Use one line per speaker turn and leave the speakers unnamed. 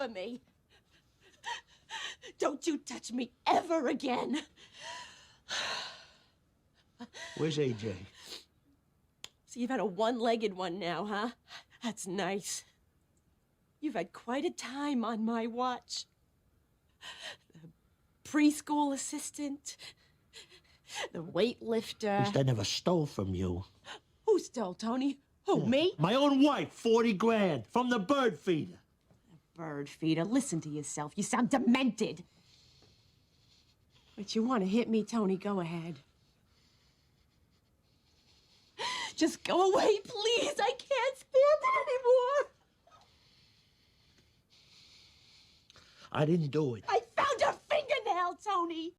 of me. Don't you touch me ever again.
Where's AJ?
So you've had a one-legged one now, huh? That's nice. You've had quite a time on my watch. The preschool assistant, the weightlifter.
At least I never stole from you.
Who stole, Tony? Who, me?
My own wife, 40 grand, from the bird feeder.
Bird feeder, listen to yourself. You sound demented. But you want to hit me, Tony, go ahead. Just go away, please. I can't stand it anymore.
I didn't do it.
I found a fingernail, Tony.